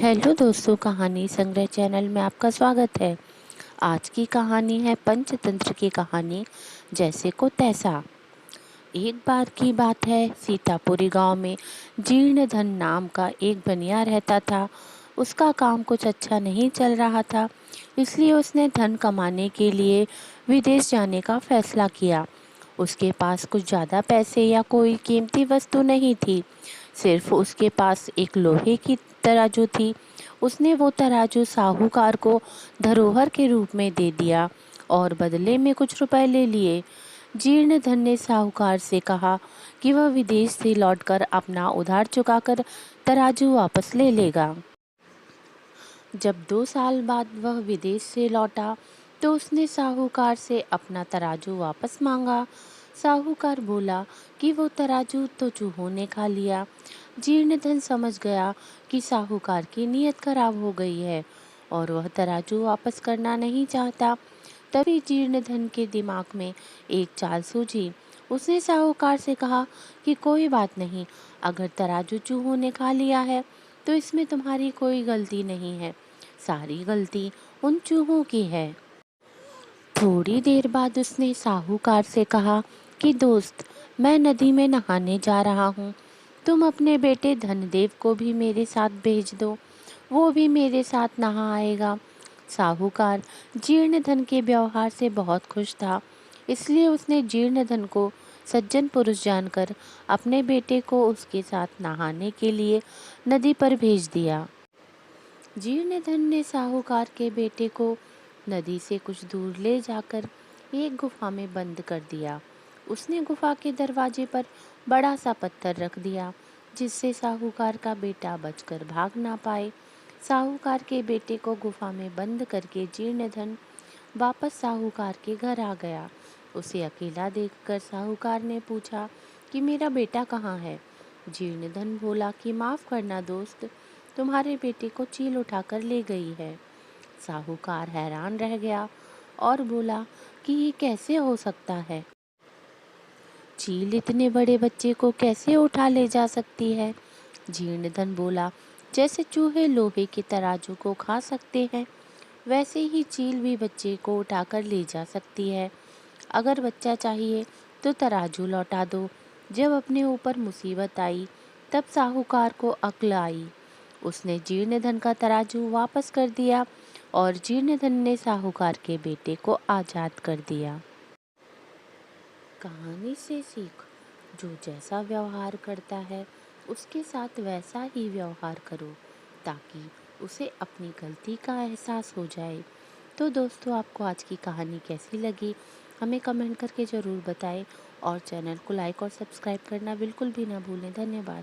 Hello दोस्तों, कहानी संग्रह चैनल में आपका स्वागत है। आज की कहानी है पंचतंत्र की कहानी, जैसे को तैसा। एक बार की बात है, सीतापुरी गांव में जीर्णधन नाम का एक बनिया रहता था। उसका काम कुछ अच्छा नहीं चल रहा था, इसलिए उसने धन कमाने के लिए विदेश जाने का फैसला किया। उसके पास कुछ ज़्यादा पैसे या कोई कीमती वस्तु नहीं थी, सिर्फ उसके पास एक लोहे की तराजू थी। उसने वो तराजू साहूकार को धरोहर के रूप में दे दिया और बदले में कुछ रुपए ले लिए। जीर्णधन ने साहूकार से कहा कि वह विदेश से लौटकर अपना उधार चुकाकर तराजू वापस ले लेगा। जब 2 साल बाद वह विदेश से लौटा तो उसने साहूकार से अपना तराजू वापस मांगा। साहूकार बोला कि वो तराजू तो चूहों ने खा लिया। जीर्णधन समझ गया कि साहूकार की नीयत खराब हो गई है और वह तराजू वापस करना नहीं चाहता। तभी जीर्णधन के दिमाग में एक चाल सूझी। उसने साहूकार से कहा कि कोई बात नहीं, अगर तराजू चूहों ने खा लिया है तो इसमें तुम्हारी कोई गलती नहीं है, सारी गलती उन चूहों की है। थोड़ी देर बाद उसने साहूकार से कहा कि दोस्त, मैं नदी में नहाने जा रहा हूँ, तुम अपने बेटे धनदेव को भी मेरे साथ भेज दो, वो भी मेरे साथ नहा आएगा। साहूकार जीर्णधन के व्यवहार से बहुत खुश था, इसलिए उसने जीर्णधन को सज्जन पुरुष जानकर अपने बेटे को उसके साथ नहाने के लिए नदी पर भेज दिया। जीर्णधन ने साहूकार के बेटे को नदी से कुछ दूर ले जाकर एक गुफा में बंद कर दिया। उसने गुफा के दरवाजे पर बड़ा सा पत्थर रख दिया, जिससे साहूकार का बेटा बचकर भाग ना पाए। साहूकार के बेटे को गुफा में बंद करके जीर्णधन वापस साहूकार के घर आ गया। उसे अकेला देखकर साहूकार ने पूछा कि मेरा बेटा कहाँ है। जीर्णधन बोला कि माफ़ करना दोस्त, तुम्हारे बेटे को चील उठाकर ले गई है। साहूकार हैरान रह गया और बोला कि ये कैसे हो सकता है, चील इतने बड़े बच्चे को कैसे उठा ले जा सकती है। जीर्णधन बोला, जैसे चूहे लोहे के तराजू को खा सकते हैं, वैसे ही चील भी बच्चे को उठाकर ले जा सकती है। अगर बच्चा चाहिए तो तराजू लौटा दो। जब अपने ऊपर मुसीबत आई तब साहूकार को अक्ल आई। उसने जीर्णधन का तराजू वापस कर दिया और जीर्णधन ने साहूकार के बेटे को आज़ाद कर दिया। कहानी से सीख, जो जैसा व्यवहार करता है उसके साथ वैसा ही व्यवहार करो, ताकि उसे अपनी गलती का एहसास हो जाए। तो दोस्तों, आपको आज की कहानी कैसी लगी हमें कमेंट करके ज़रूर बताएं और चैनल को लाइक और सब्सक्राइब करना बिल्कुल भी ना भूलें। धन्यवाद।